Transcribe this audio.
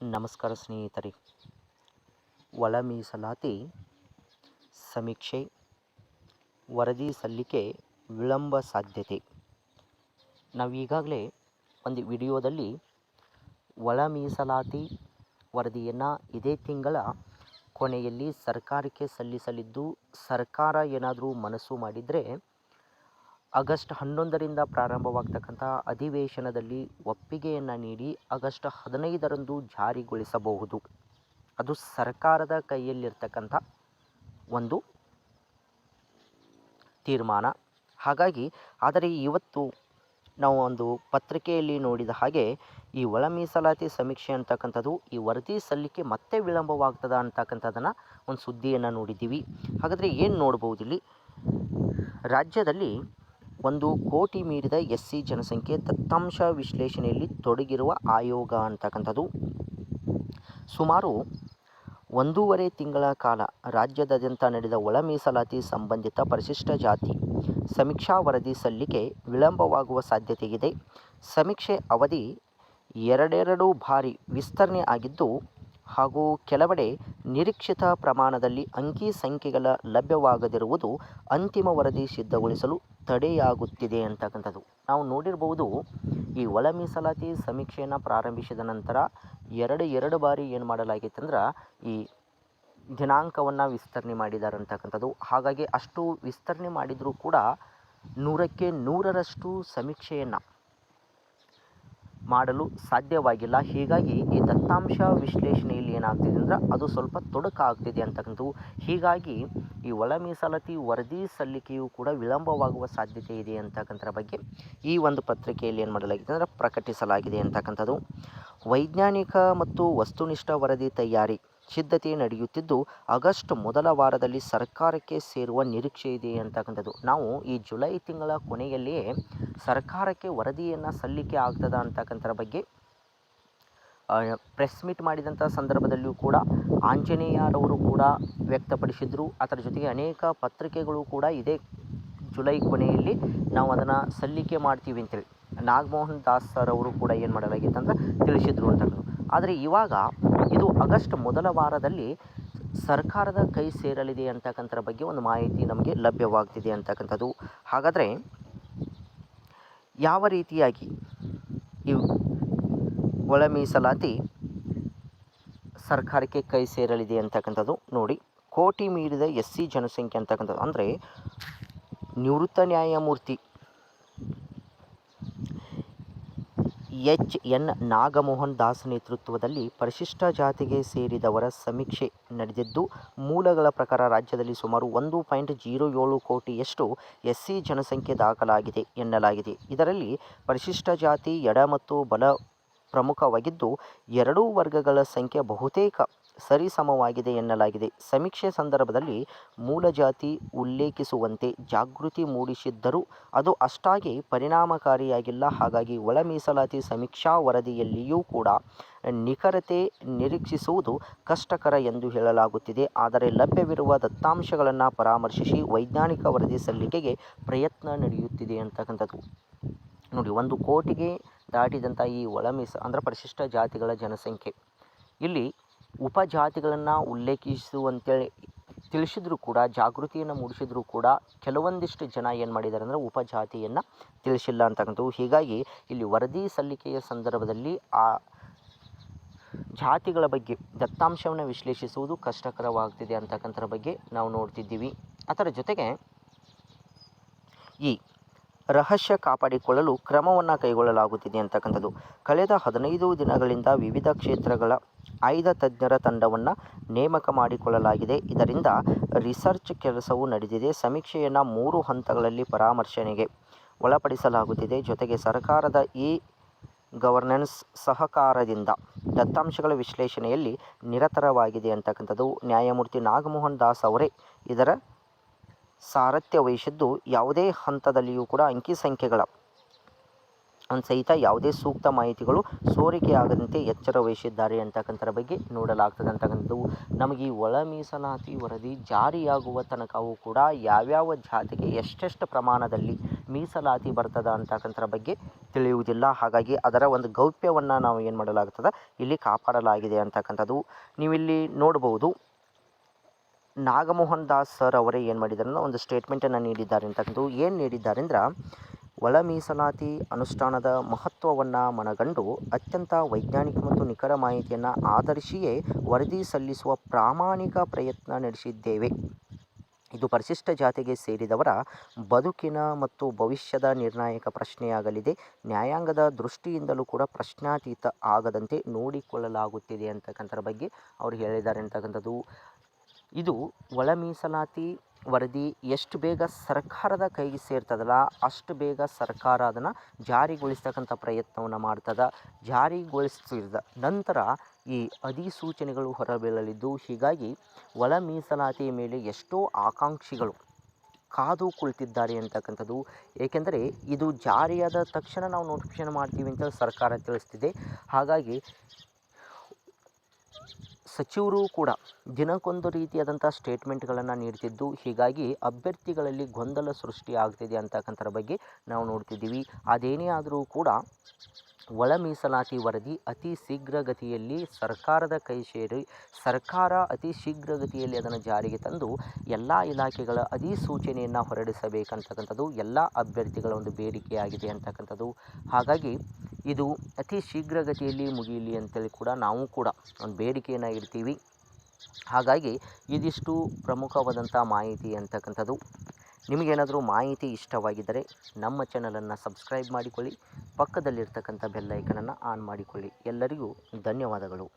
ನಮಸ್ಕಾರ ಸ್ನೇಹಿತರೆ. ಒಳ ಮೀಸಲಾತಿ ಸಮೀಕ್ಷೆ ವರದಿ ಸಲ್ಲಿಕೆ ವಿಳಂಬ ಸಾಧ್ಯತೆ. ನಾವು ಈಗಾಗಲೇ ಒಂದು ವಿಡಿಯೋದಲ್ಲಿ ಒಳ ಮೀಸಲಾತಿ ವರದಿಯನ್ನು ಇದೇ ತಿಂಗಳ ಕೊನೆಯಲ್ಲಿ ಸರ್ಕಾರಕ್ಕೆ ಸಲ್ಲಿಸಲಿದ್ದು, ಸರ್ಕಾರ ಏನಾದರೂ ಮನಸ್ಸು ಮಾಡಿದರೆ ಆಗಸ್ಟ್ 11ರಿಂದ ಪ್ರಾರಂಭವಾಗ್ತಕ್ಕಂಥ ಅಧಿವೇಶನದಲ್ಲಿ ಒಪ್ಪಿಗೆಯನ್ನು ನೀಡಿ ಆಗಸ್ಟ್ 15ರಂದು ಜಾರಿಗೊಳಿಸಬಹುದು. ಅದು ಸರ್ಕಾರದ ಕೈಯಲ್ಲಿರ್ತಕ್ಕಂಥ ಒಂದು ತೀರ್ಮಾನ. ಹಾಗಾಗಿ ಆದರೆ ಇವತ್ತು ನಾವು ಒಂದು ಪತ್ರಿಕೆಯಲ್ಲಿ ನೋಡಿದ ಹಾಗೆ ಈ ಒಳ ಮೀಸಲಾತಿ ಸಮೀಕ್ಷೆ ಅಂತಕ್ಕಂಥದ್ದು ಈ ವರದಿ ಸಲ್ಲಿಕೆ ಮತ್ತೆ ವಿಳಂಬವಾಗ್ತದ ಅಂತಕ್ಕಂಥದ್ದನ್ನು ಒಂದು ಸುದ್ದಿಯನ್ನು ನೋಡಿದ್ದೀವಿ. ಹಾಗಾದರೆ ಏನು ನೋಡ್ಬೋದು ಇಲ್ಲಿ? ರಾಜ್ಯದಲ್ಲಿ 1 ಕೋಟಿ ಮೀರಿದ SC ಜನಸಂಖ್ಯೆ ದತ್ತಾಂಶ ವಿಶ್ಲೇಷಣೆಯಲ್ಲಿ ತೊಡಗಿರುವ ಆಯೋಗ ಅಂತಕ್ಕಂಥದ್ದು ಸುಮಾರು 1.5 ತಿಂಗಳ ಕಾಲ ರಾಜ್ಯದಾದ್ಯಂತ ನಡೆದ ಒಳ ಮೀಸಲಾತಿ ಸಂಬಂಧಿತ ಪರಿಶಿಷ್ಟ ಜಾತಿ ಸಮೀಕ್ಷಾ ವರದಿ ಸಲ್ಲಿಕೆ ವಿಳಂಬವಾಗುವ ಸಾಧ್ಯತೆ ಇದೆ. ಸಮೀಕ್ಷೆ ಅವಧಿ ಎರಡೆರಡು ಬಾರಿ ವಿಸ್ತರಣೆ ಆಗಿದ್ದು ಹಾಗೂ ಕೆಲವೆಡೆ ನಿರೀಕ್ಷಿತ ಪ್ರಮಾಣದಲ್ಲಿ ಅಂಕಿ ಸಂಖ್ಯೆಗಳ ಲಭ್ಯವಾಗದಿರುವುದು ಅಂತಿಮ ವರದಿ ಸಿದ್ಧಗೊಳಿಸಲು ತಡೆಯಾಗುತ್ತಿದೆ ಅಂತಕ್ಕಂಥದ್ದು ನಾವು ನೋಡಿರ್ಬೋದು. ಈ ಒಳ ಮೀಸಲಾತಿ ಸಮೀಕ್ಷೆಯನ್ನು ಪ್ರಾರಂಭಿಸಿದ ನಂತರ ಎರಡು ಬಾರಿ ಏನು ಮಾಡಲಾಗಿತ್ತು ಅಂದ್ರೆ ಈ ದಿನಾಂಕವನ್ನು ವಿಸ್ತರಣೆ ಮಾಡಿದ್ದಾರೆ ಅಂತಕ್ಕಂಥದ್ದು. ಹಾಗಾಗಿ ಅಷ್ಟು ವಿಸ್ತರಣೆ ಮಾಡಿದರೂ ಕೂಡ 100ಕ್ಕೆ 100ರಷ್ಟು ಸಮೀಕ್ಷೆಯನ್ನು ಮಾಡಲು ಸಾಧ್ಯವಾಗಿಲ್ಲ. ಹೀಗಾಗಿ ಈ ದತ್ತಾಂಶ ವಿಶ್ಲೇಷಣೆಯಲ್ಲಿ ಏನಾಗ್ತಿದೆ ಅಂದರೆ ಅದು ಸ್ವಲ್ಪ ತೊಡಕಾಗ್ತಿದೆ ಅಂತಕ್ಕಂಥದ್ದು. ಹೀಗಾಗಿ ಈ ಒಳ ಮೀಸಲಾತಿ ವರದಿ ಸಲ್ಲಿಕೆಯು ಕೂಡ ವಿಳಂಬವಾಗುವ ಸಾಧ್ಯತೆ ಇದೆ ಅಂತಕ್ಕಂಥರ ಬಗ್ಗೆ ಈ ಒಂದು ಪತ್ರಿಕೆಯಲ್ಲಿ ಏನು ಮಾಡಲಾಗಿದೆ ಅಂದರೆ ಪ್ರಕಟಿಸಲಾಗಿದೆ ಅಂತಕ್ಕಂಥದ್ದು. ವೈಜ್ಞಾನಿಕ ಮತ್ತು ವಸ್ತುನಿಷ್ಠ ವರದಿ ತಯಾರಿ ಸಿದ್ಧತೆ ನಡೆಯುತ್ತಿದ್ದು ಆಗಸ್ಟ್ ಮೊದಲ ವಾರದಲ್ಲಿ ಸರ್ಕಾರಕ್ಕೆ ಸೇರುವ ನಿರೀಕ್ಷೆ ಇದೆ ಅಂತಕ್ಕಂಥದ್ದು. ನಾವು ಈ ಜುಲೈ ತಿಂಗಳ ಕೊನೆಯಲ್ಲಿಯೇ ಸರ್ಕಾರಕ್ಕೆ ವರದಿಯನ್ನು ಸಲ್ಲಿಕೆ ಆಗ್ತದ ಅಂತಕ್ಕಂಥರ ಬಗ್ಗೆ ಪ್ರೆಸ್ ಮೀಟ್ ಮಾಡಿದಂಥ ಸಂದರ್ಭದಲ್ಲಿಯೂ ಕೂಡ ಆಂಜನೇಯರವರು ಕೂಡ ವ್ಯಕ್ತಪಡಿಸಿದರು. ಅದರ ಜೊತೆಗೆ ಅನೇಕ ಪತ್ರಿಕೆಗಳು ಕೂಡ ಇದೇ ಜುಲೈ ಕೊನೆಯಲ್ಲಿ ನಾವು ಅದನ್ನು ಸಲ್ಲಿಕೆ ಮಾಡ್ತೀವಿ ಅಂತೇಳಿ ನಾಗಮೋಹನ್ ದಾಸ್ ಸರ್ ಅವರು ಕೂಡ ಏನು ಮಾಡಲಾಗಿತ್ತು ಅಂದರೆ ತಿಳಿಸಿದರು ಅಂತಕ್ಕಂಥದ್ದು. ಆದರೆ ಇವಾಗ ಇದು ಆಗಸ್ಟ್ ಮೊದಲ ವಾರದಲ್ಲಿ ಸರ್ಕಾರದ ಕೈ ಸೇರಲಿದೆ ಅಂತಕ್ಕಂಥರ ಬಗ್ಗೆ ಒಂದು ಮಾಹಿತಿ ನಮಗೆ ಲಭ್ಯವಾಗ್ತಿದೆ ಅಂತಕ್ಕಂಥದ್ದು. ಹಾಗಾದರೆ ಯಾವ ರೀತಿಯಾಗಿ ಈ ಒಳ ಮೀಸಲಾತಿ ಸರ್ಕಾರಕ್ಕೆ ಕೈ ಸೇರಲಿದೆ ಅಂತಕ್ಕಂಥದ್ದು ನೋಡಿ. ಕೋಟಿ ಮೀರಿದ SC ಜನಸಂಖ್ಯೆ ಅಂತಕ್ಕಂಥದ್ದು ಅಂದರೆ ನಿವೃತ್ತ ನ್ಯಾಯಮೂರ್ತಿ HN ನಾಗಮೋಹನ್ ದಾಸ್ ನೇತೃತ್ವದಲ್ಲಿ ಪರಿಶಿಷ್ಟ ಜಾತಿಗೆ ಸೇರಿದವರ ಸಮೀಕ್ಷೆ ನಡೆದಿದ್ದು, ಮೂಲಗಳ ಪ್ರಕಾರ ರಾಜ್ಯದಲ್ಲಿ ಸುಮಾರು 1.07 ಕೋಟಿಯಷ್ಟು SC ಜನಸಂಖ್ಯೆ ದಾಖಲಾಗಿದೆ ಎನ್ನಲಾಗಿದೆ. ಇದರಲ್ಲಿ ಪರಿಶಿಷ್ಟ ಜಾತಿ ಎಡ ಮತ್ತು ಬಲ ಪ್ರಮುಖವಾಗಿದ್ದು, ಎರಡೂ ವರ್ಗಗಳ ಸಂಖ್ಯೆ ಬಹುತೇಕ ಸರಿಸಮವಾಗಿದೆ ಎನ್ನಲಾಗಿದೆ. ಸಮೀಕ್ಷೆ ಸಂದರ್ಭದಲ್ಲಿ ಮೂಲ ಜಾತಿ ಉಲ್ಲೇಖಿಸುವಂತೆ ಜಾಗೃತಿ ಮೂಡಿಸಿದ್ದರೂ ಅದು ಅಷ್ಟಾಗಿ ಪರಿಣಾಮಕಾರಿಯಾಗಿಲ್ಲ. ಹಾಗಾಗಿ ಒಳ ಮೀಸಲಾತಿ ಸಮೀಕ್ಷಾ ವರದಿಯಲ್ಲಿಯೂ ಕೂಡ ನಿಖರತೆ ನಿರೀಕ್ಷಿಸುವುದು ಕಷ್ಟಕರ ಎಂದು ಹೇಳಲಾಗುತ್ತಿದೆ. ಆದರೆ ಲಭ್ಯವಿರುವ ದತ್ತಾಂಶಗಳನ್ನು ಪರಾಮರ್ಶಿಸಿ ವೈಜ್ಞಾನಿಕ ವರದಿ ಸಲ್ಲಿಕೆಗೆ ಪ್ರಯತ್ನ ನಡೆಯುತ್ತಿದೆ ಅಂತಕ್ಕಂಥದ್ದು ನೋಡಿ. 1 ಕೋಟಿಗೆ ದಾಟಿದಂಥ ಈ ಒಳ ಅಂದರೆ ಪರಿಶಿಷ್ಟ ಜಾತಿಗಳ ಜನಸಂಖ್ಯೆ ಇಲ್ಲಿ ಉಪಜಾತಿಗಳನ್ನು ಉಲ್ಲೇಖಿಸುವಂತೇಳಿ ತಿಳಿಸಿದರೂ ಕೂಡ ಜಾಗೃತಿಯನ್ನು ಮೂಡಿಸಿದರೂ ಕೂಡ ಕೆಲವೊಂದಿಷ್ಟು ಜನ ಏನು ಮಾಡಿದ್ದಾರೆ ಅಂದರೆ ಉಪಜಾತಿಯನ್ನು ತಿಳಿಸಿಲ್ಲ ಅಂತಕ್ಕಂಥದ್ದು. ಹೀಗಾಗಿ ಇಲ್ಲಿ ವರದಿ ಸಲ್ಲಿಕೆಯ ಸಂದರ್ಭದಲ್ಲಿ ಆ ಜಾತಿಗಳ ಬಗ್ಗೆ ದತ್ತಾಂಶವನ್ನು ವಿಶ್ಲೇಷಿಸುವುದು ಕಷ್ಟಕರವಾಗ್ತಿದೆ ಅಂತಕ್ಕಂಥರ ಬಗ್ಗೆ ನಾವು ನೋಡ್ತಿದ್ದೀವಿ. ಅದರ ಜೊತೆಗೆ ಈ ರಹಸ್ಯ ಕಾಪಾಡಿಕೊಳ್ಳಲು ಕ್ರಮವನ್ನು ಕೈಗೊಳ್ಳಲಾಗುತ್ತಿದೆ ಅಂತಕ್ಕಂಥದ್ದು. ಕಳೆದ 15 ದಿನಗಳಿಂದ ವಿವಿಧ ಕ್ಷೇತ್ರಗಳ ಆಯ್ದ ತಜ್ಞರ ತಂಡವನ್ನು ನೇಮಕ ಮಾಡಿಕೊಳ್ಳಲಾಗಿದೆ. ಇದರಿಂದ ರಿಸರ್ಚ್ ಕೆಲಸವೂ ನಡೆದಿದೆ. ಸಮೀಕ್ಷೆಯನ್ನು 3 ಹಂತಗಳಲ್ಲಿ ಪರಾಮರ್ಶನೆಗೆ ಒಳಪಡಿಸಲಾಗುತ್ತಿದೆ. ಜೊತೆಗೆ ಸರ್ಕಾರದ ಗವರ್ನೆನ್ಸ್ ಸಹಕಾರದಿಂದ ದತ್ತಾಂಶಗಳ ವಿಶ್ಲೇಷಣೆಯಲ್ಲಿ ನಿರತರವಾಗಿದೆ ಅಂತಕ್ಕಂಥದ್ದು. ನ್ಯಾಯಮೂರ್ತಿ ನಾಗಮೋಹನ್ ದಾಸ್ ಅವರೇ ಇದರ ಸಾರಥ್ಯ ವಹಿಸಿದ್ದು, ಯಾವುದೇ ಹಂತದಲ್ಲಿಯೂ ಕೂಡ ಅಂಕಿ ಸಂಖ್ಯೆಗಳ ಸಹಿತ ಯಾವುದೇ ಸೂಕ್ತ ಮಾಹಿತಿಗಳು ಸೋರಿಕೆ ಆಗದಂತೆ ಎಚ್ಚರ ವಹಿಸಿದ್ದಾರೆ ಅಂತಕ್ಕಂಥರ ಬಗ್ಗೆ ನೋಡಲಾಗ್ತದೆ ಅಂತಕ್ಕಂಥದ್ದು. ನಮಗೆ ಈ ಒಳ ಮೀಸಲಾತಿ ವರದಿ ಜಾರಿಯಾಗುವ ತನಕವೂ ಕೂಡ ಯಾವ್ಯಾವ ಜಾತಿಗೆ ಎಷ್ಟೆಷ್ಟು ಪ್ರಮಾಣದಲ್ಲಿ ಮೀಸಲಾತಿ ಬರ್ತದ ಅಂತಕ್ಕಂಥರ ಬಗ್ಗೆ ತಿಳಿಯುವುದಿಲ್ಲ. ಹಾಗಾಗಿ ಅದರ ಒಂದು ಗೌಪ್ಯವನ್ನು ನಾವು ಏನು ಮಾಡಲಾಗ್ತದೆ ಇಲ್ಲಿ ಕಾಪಾಡಲಾಗಿದೆ ಅಂತಕ್ಕಂಥದ್ದು. ನೀವಿಲ್ಲಿ ನೋಡ್ಬೋದು, ನಾಗಮೋಹನ್ ದಾಸ್ ಸರ್ ಅವರೇ ಏನು ಮಾಡಿದ್ದಾರೆ ಅಂದ್ರೆ ಒಂದು ಸ್ಟೇಟ್ಮೆಂಟನ್ನು ನೀಡಿದ್ದಾರೆ ಅಂತಕ್ಕಂಥದ್ದು. ಏನು ನೀಡಿದ್ದಾರೆ ಅಂದ್ರೆ, ಒಳ ಮೀಸಲಾತಿ ಅನುಷ್ಠಾನದ ಮಹತ್ವವನ್ನು ಮನಗಂಡು ಅತ್ಯಂತ ವೈಜ್ಞಾನಿಕ ಮತ್ತು ನಿಖರ ಮಾಹಿತಿಯನ್ನು ಆಧರಿಸಿಯೇ ವರದಿ ಸಲ್ಲಿಸುವ ಪ್ರಾಮಾಣಿಕ ಪ್ರಯತ್ನ ನಡೆಸಿದ್ದೇವೆ. ಇದು ಪರಿಶಿಷ್ಟ ಜಾತಿಗೆ ಸೇರಿದವರ ಬದುಕಿನ ಮತ್ತು ಭವಿಷ್ಯದ ನಿರ್ಣಾಯಕ ಪ್ರಶ್ನೆಯಾಗಲಿದೆ. ನ್ಯಾಯಾಂಗದ ದೃಷ್ಟಿಯಿಂದಲೂ ಕೂಡ ಪ್ರಶ್ನಾತೀತ ಆಗದಂತೆ ನೋಡಿಕೊಳ್ಳಲಾಗುತ್ತಿದೆ ಅಂತಕ್ಕಂಥರ ಬಗ್ಗೆ ಅವರು ಹೇಳಿದ್ದಾರೆ ಅಂತಕ್ಕಂಥದ್ದು. ಇದು ಒಳ ಮೀಸಲಾತಿ ವರದಿ ಎಷ್ಟು ಬೇಗ ಸರ್ಕಾರದ ಕೈಗೆ ಸೇರ್ತದಲ್ಲ ಅಷ್ಟು ಬೇಗ ಸರ್ಕಾರ ಅದನ್ನು ಜಾರಿಗೊಳಿಸ್ತಕ್ಕಂಥ ಪ್ರಯತ್ನವನ್ನು ಮಾಡ್ತದೆ. ಜಾರಿಗೊಳಿಸಿದ ನಂತರ ಈ ಅಧಿಸೂಚನೆಗಳು ಹೊರಬೀಳಲಿದ್ದು, ಹೀಗಾಗಿ ಒಳ ಮೀಸಲಾತಿಯ ಮೇಲೆ ಎಷ್ಟೋ ಆಕಾಂಕ್ಷಿಗಳು ಕಾದು ಕುಳಿತಿದ್ದಾರೆ ಅಂತಕ್ಕಂಥದ್ದು. ಏಕೆಂದರೆ ಇದು ಜಾರಿಯಾದ ತಕ್ಷಣ ನಾವು ನೋಟಿಫಿಕೇಶನ್ ಮಾಡ್ತೀವಿ ಅಂತ ಸರ್ಕಾರ ತಿಳಿಸ್ತಿದೆ. ಹಾಗಾಗಿ ಸಚಿವರು ಕೂಡ ದಿನಕ್ಕೊಂದು ರೀತಿಯಾದಂಥ ಸ್ಟೇಟ್ಮೆಂಟ್ಗಳನ್ನು ನೀಡ್ತಿದ್ದು, ಹೀಗಾಗಿ ಅಭ್ಯರ್ಥಿಗಳಲ್ಲಿ ಗೊಂದಲ ಸೃಷ್ಟಿ ಆಗ್ತಿದೆ ಅಂತಕ್ಕಂಥರ ಬಗ್ಗೆ ನಾವು ನೋಡ್ತಿದ್ದೀವಿ. ಅದೇನೇ ಆದರೂ ಕೂಡ ಒಳ ಮೀಸಲಾತಿ ವರದಿ ಅತಿ ಶೀಘ್ರಗತಿಯಲ್ಲಿ ಸರ್ಕಾರದ ಕೈ ಸೇರಿ ಸರ್ಕಾರ ಅತಿ ಶೀಘ್ರಗತಿಯಲ್ಲಿ ಅದನ್ನು ಜಾರಿಗೆ ತಂದು ಎಲ್ಲ ಇಲಾಖೆಗಳ ಅಧಿಸೂಚನೆಯನ್ನು ಹೊರಡಿಸಬೇಕಂತಕ್ಕಂಥದ್ದು ಎಲ್ಲ ಅಭ್ಯರ್ಥಿಗಳ ಒಂದು ಬೇಡಿಕೆಯಾಗಿದೆ ಅಂತಕ್ಕಂಥದ್ದು. ಹಾಗಾಗಿ ಇದು ಅತಿ ಶೀಘ್ರಗತಿಯಲ್ಲಿ ಮುಗಿಯಲಿ ಅಂತೇಳಿ ಕೂಡ ನಾವು ಕೂಡ ಒಂದು ಬೇಡಿಕೆಯನ್ನು ಇಡ್ತೀವಿ. ಹಾಗಾಗಿ ಇದಿಷ್ಟು ಪ್ರಮುಖವಾದಂಥ ಮಾಹಿತಿ ಅಂತಕ್ಕಂಥದ್ದು. ನಿಮಗೇನಾದರೂ ಮಾಹಿತಿ ಇಷ್ಟವಾಗಿದ್ದರೆ ನಮ್ಮ ಚಾನಲನ್ನು ಸಬ್ಸ್ಕ್ರೈಬ್ ಮಾಡಿಕೊಳ್ಳಿ, ಪಕ್ಕದಲ್ಲಿರ್ತಕ್ಕಂಥ ಬೆಲ್ ಐಕನನ್ನು ಆನ್ ಮಾಡಿಕೊಳ್ಳಿ. ಎಲ್ಲರಿಗೂ ಧನ್ಯವಾದಗಳು.